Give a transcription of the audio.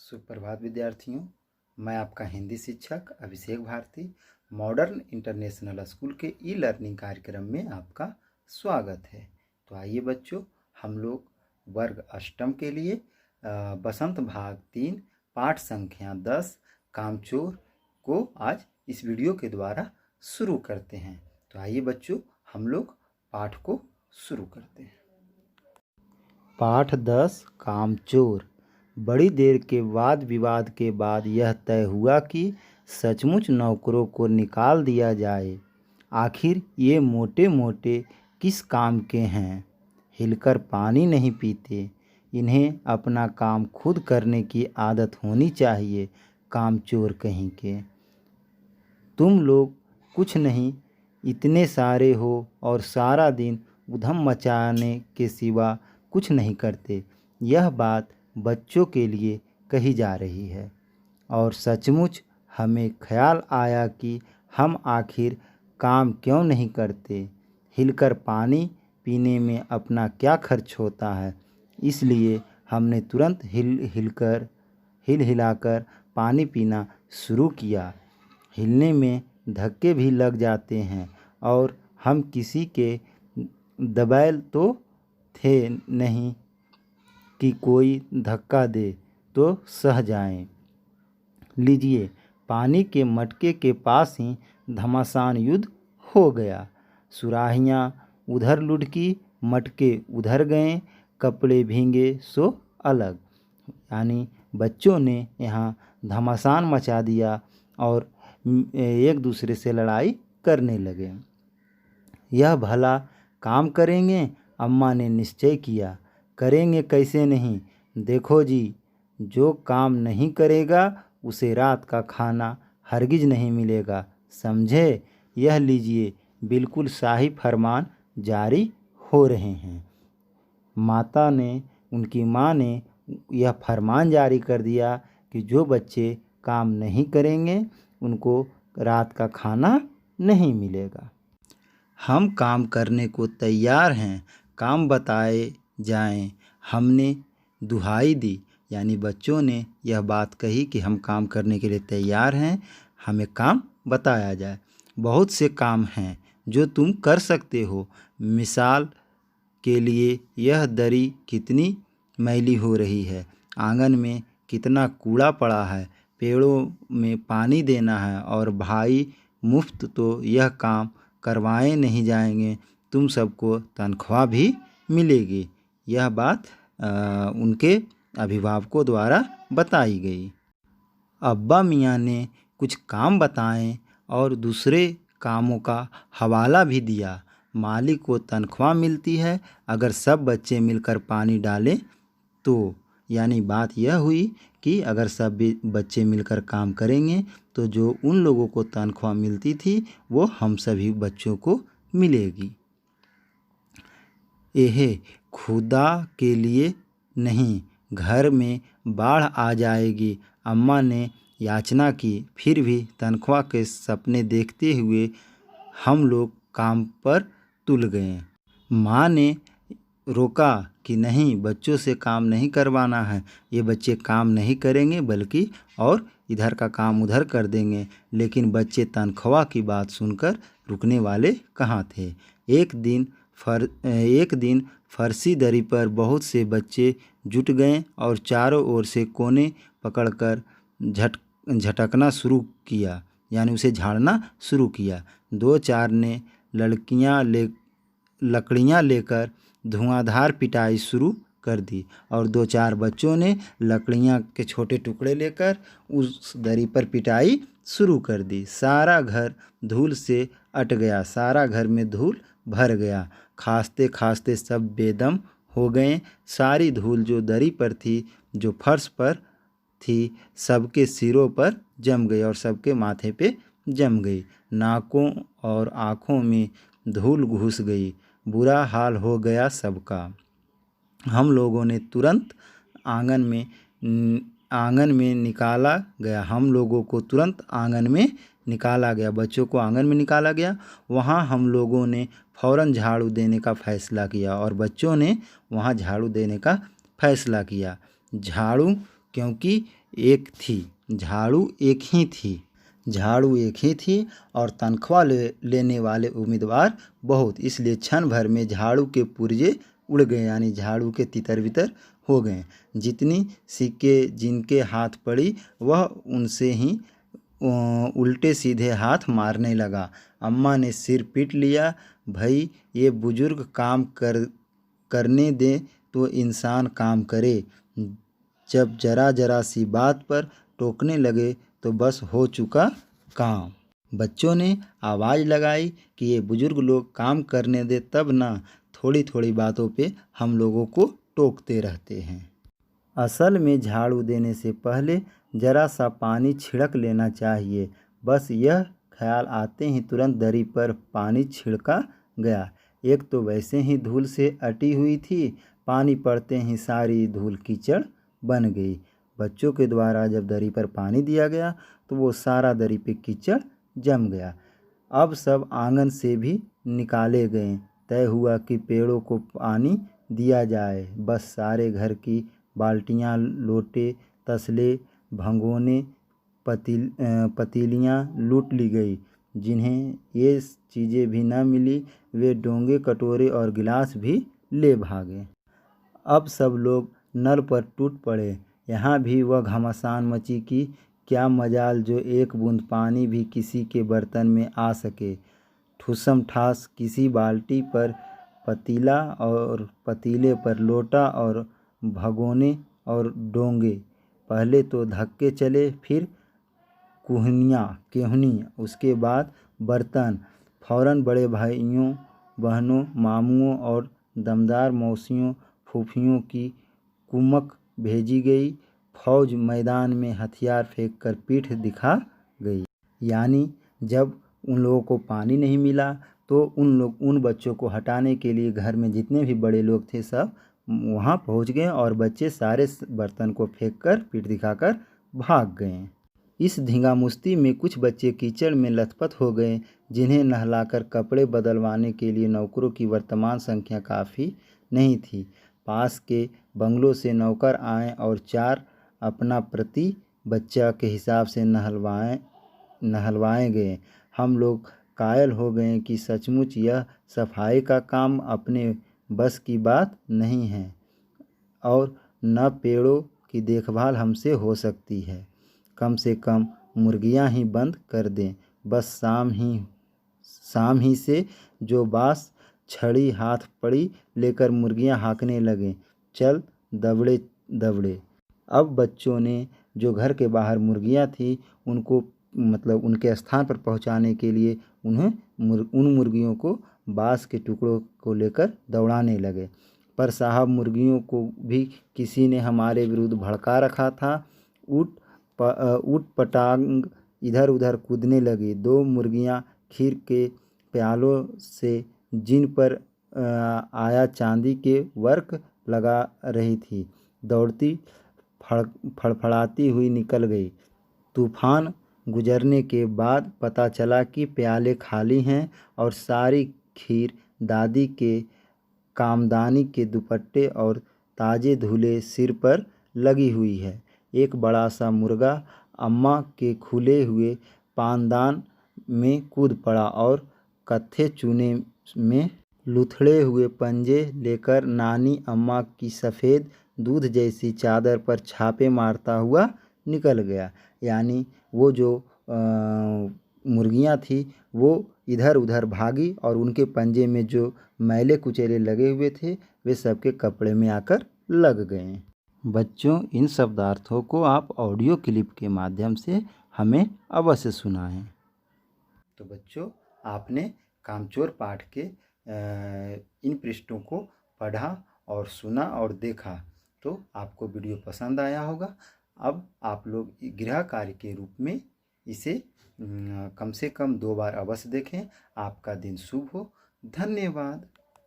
सुप्रभात विद्यार्थियों, मैं आपका हिंदी शिक्षक अभिषेक भारती मॉडर्न इंटरनेशनल स्कूल के ई लर्निंग कार्यक्रम में आपका स्वागत है। तो आइए बच्चों, हम लोग वर्ग अष्टम के लिए बसंत भाग 3 पाठ संख्या 10 कामचोर को आज इस वीडियो के द्वारा शुरू करते हैं। तो आइए बच्चों, हम लोग पाठ को शुरू करते हैं। पाठ 10 कामचोर। बड़ी देर के वाद विवाद के बाद यह तय हुआ कि सचमुच नौकरों को निकाल दिया जाए। आखिर ये मोटे मोटे किस काम के हैं? हिलकर पानी नहीं पीते। इन्हें अपना काम खुद करने की आदत होनी चाहिए। कामचोर कहीं के। तुम लोग कुछ नहीं, इतने सारे हो और सारा दिन उधम मचाने के सिवा कुछ नहीं करते। यह बात बच्चों के लिए कही जा रही है और सचमुच हमें ख्याल आया कि हम आखिर काम क्यों नहीं करते। हिलकर पानी पीने में अपना क्या खर्च होता है, इसलिए हमने तुरंत हिल हिलाकर पानी पीना शुरू किया। हिलने में धक्के भी लग जाते हैं और हम किसी के दबैल तो थे नहीं कि कोई धक्का दे तो सह जाएं। लीजिए, पानी के मटके के पास ही घमासान युद्ध हो गया। सुराहियाँ उधर लुढ़की, मटके उधर गए, कपड़े भींगे सो अलग। यानी बच्चों ने यहाँ घमासान मचा दिया और एक दूसरे से लड़ाई करने लगे। यह भला काम करेंगे? अम्मा ने निश्चय किया। करेंगे कैसे नहीं? देखो जी, जो काम नहीं करेगा उसे रात का खाना हरगिज नहीं मिलेगा, समझे? यह लीजिए, बिल्कुल शाही फरमान जारी हो रहे हैं। उनकी माँ ने यह फरमान जारी कर दिया कि जो बच्चे काम नहीं करेंगे उनको रात का खाना नहीं मिलेगा। हम काम करने को तैयार हैं, काम बताए जाएं। हमने दुहाई दी, यानी बच्चों ने यह बात कही कि हम काम करने के लिए तैयार हैं, हमें काम बताया जाए। बहुत से काम हैं जो तुम कर सकते हो। मिसाल के लिए, यह दरी कितनी मैली हो रही है, आंगन में कितना कूड़ा पड़ा है, पेड़ों में पानी देना है और भाई मुफ्त तो यह काम करवाए नहीं जाएंगे, तुम सबको तनख्वाह भी मिलेगी। यह बात उनके अभिभावकों द्वारा बताई गई। अब्बा मियाँ ने कुछ काम बताएं और दूसरे कामों का हवाला भी दिया। मालिक को तनख्वाह मिलती है अगर सब बच्चे मिलकर पानी डालें तो। यानी बात यह हुई कि अगर सब बच्चे मिलकर काम करेंगे तो जो उन लोगों को तनख्वाह मिलती थी वो हम सभी बच्चों को मिलेगी। यह खुदा के लिए नहीं, घर में बाढ़ आ जाएगी। अम्मा ने याचना की, फिर भी तनख्वाह के सपने देखते हुए हम लोग काम पर तुल गए। माँ ने रोका कि नहीं, बच्चों से काम नहीं करवाना है, ये बच्चे काम नहीं करेंगे बल्कि और इधर का काम उधर कर देंगे। लेकिन बच्चे तनख्वाह की बात सुनकर रुकने वाले कहाँ थे। एक दिन फर्शी दरी पर बहुत से बच्चे जुट गए और चारों ओर से कोने पकड़कर झटकना शुरू किया, यानी उसे झाड़ना शुरू किया। 2-4 ने लकड़ियाँ लेकर धुआंधार पिटाई शुरू कर दी और 2-4 बच्चों ने लकड़ियाँ के छोटे टुकड़े लेकर उस दरी पर पिटाई शुरू कर दी। सारा घर धूल से अट गया, सारा घर में धूल भर गया। खांसते खांसते सब बेदम हो गए। सारी धूल जो दरी पर थी, जो फर्श पर थी, सबके सिरों पर जम गई और सबके माथे पे जम गई। नाकों और आँखों में धूल घुस गई। बुरा हाल हो गया सबका। हम लोगों ने तुरंत आंगन में निकाला गया। हम लोगों को तुरंत आंगन में निकाला गया, बच्चों को आंगन में निकाला गया। वहाँ हम लोगों ने फ़ौरन झाड़ू देने का फैसला किया और बच्चों ने वहाँ झाड़ू देने का फैसला किया। झाड़ू क्योंकि एक थी, झाड़ू एक ही थी, झाड़ू एक ही थी और तनख्वाह लेने वाले उम्मीदवार बहुत, इसलिए क्षण भर में झाड़ू के पुर्जे उड़ गए, यानी झाड़ू के तितर बितर हो गए। जितनी सिक्के जिनके हाथ पड़ी वह उनसे ही उल्टे सीधे हाथ मारने लगा। अम्मा ने सिर पीट लिया, भाई ये बुजुर्ग काम करने दे तो इंसान काम करे, जब जरा जरा सी बात पर टोकने लगे तो बस हो चुका काम। बच्चों ने आवाज़ लगाई कि ये बुजुर्ग लोग काम करने दे तब ना, थोड़ी थोड़ी बातों पे हम लोगों को टोकते रहते हैं। असल में झाड़ू देने से पहले जरा सा पानी छिड़क लेना चाहिए। बस यह ख्याल आते ही तुरंत दरी पर पानी छिड़का गया। एक तो वैसे ही धूल से अटी हुई थी, पानी पड़ते ही सारी धूल कीचड़ बन गई। बच्चों के द्वारा जब दरी पर पानी दिया गया तो वो सारा दरी पे कीचड़ जम गया। अब सब आंगन से भी निकाले गए। तय हुआ कि पेड़ों को पानी दिया जाए। बस सारे घर की बाल्टियाँ, लोटे, तसले, भगोने, पतीलियाँ लूट ली गई। जिन्हें ये चीज़ें भी न मिली वे डोंगे, कटोरे और गिलास भी ले भागे। अब सब लोग नल पर टूट पड़े। यहाँ भी वह घमासान मची कि क्या मजाल जो एक बूंद पानी भी किसी के बर्तन में आ सके। ठुसम ठास किसी बाल्टी पर पतीला और पतीले पर लोटा और भगोने और डोंगे। पहले तो धक्के चले, फिर केहुनी, उसके बाद बर्तन। फौरन बड़े भाइयों, बहनों, मामुओं और दमदार मौसियों, फूफियों की कुमक भेजी गई। फौज मैदान में हथियार फेंक कर पीठ दिखा गई। यानी जब उन लोगों को पानी नहीं मिला तो उन बच्चों को हटाने के लिए घर में जितने भी बड़े लोग थे सब वहाँ पहुँच गए और बच्चे सारे बर्तन को फेंक कर पीठ दिखाकर भाग गए। इस धींगामुश्ती में कुछ बच्चे कीचड़ में लथपथ हो गए, जिन्हें नहलाकर कपड़े बदलवाने के लिए नौकरों की वर्तमान संख्या काफ़ी नहीं थी। पास के बंगलों से नौकर आए और 4 अपना प्रति बच्चा के हिसाब से नहलवाए गए। हम लोग कायल हो गए कि सचमुच यह सफाई का काम अपने बस की बात नहीं है और न पेड़ों की देखभाल हमसे हो सकती है। कम से कम मुर्गियां ही बंद कर दें। बस शाम ही से जो बाँस छड़ी हाथ पड़ी लेकर मुर्गियां हाँकने लगे, चल दबड़े दबड़े। अब बच्चों ने जो घर के बाहर मुर्गियां थी उनको उनके स्थान पर पहुंचाने के लिए उन मुर्गियों को बाँस के टुकड़ों को लेकर दौड़ाने लगे। पर साहब मुर्गियों को भी किसी ने हमारे विरुद्ध भड़का रखा था। ऊट पटांग इधर उधर कूदने लगी। 2 मुर्गियां खीर के प्यालों से जिन पर आया चांदी के वर्क लगा रही थी, दौड़ती फड़फड़ाती हुई निकल गई। तूफान गुजरने के बाद पता चला कि प्याले खाली हैं और सारी खीर दादी के कामदानी के दुपट्टे और ताजे धुले सिर पर लगी हुई है। एक बड़ा सा मुर्गा अम्मा के खुले हुए पानदान में कूद पड़ा और कत्थे चूने में लुथड़े हुए पंजे लेकर नानी अम्मा की सफ़ेद दूध जैसी चादर पर छापे मारता हुआ निकल गया। यानी वो जो मुर्गियां थी वो इधर उधर भागी और उनके पंजे में जो मैले कुचेले लगे हुए थे वे सबके कपड़े में आकर लग गए। बच्चों, इन शब्दार्थों को आप ऑडियो क्लिप के माध्यम से हमें अवश्य सुनाएं। तो बच्चों, आपने कामचोर पाठ के इन पृष्ठों को पढ़ा और सुना और देखा, तो आपको वीडियो पसंद आया होगा। अब आप लोग गृह कार्य के रूप में इसे कम से कम 2 बार अवश्य देखें। आपका दिन शुभ हो। धन्यवाद।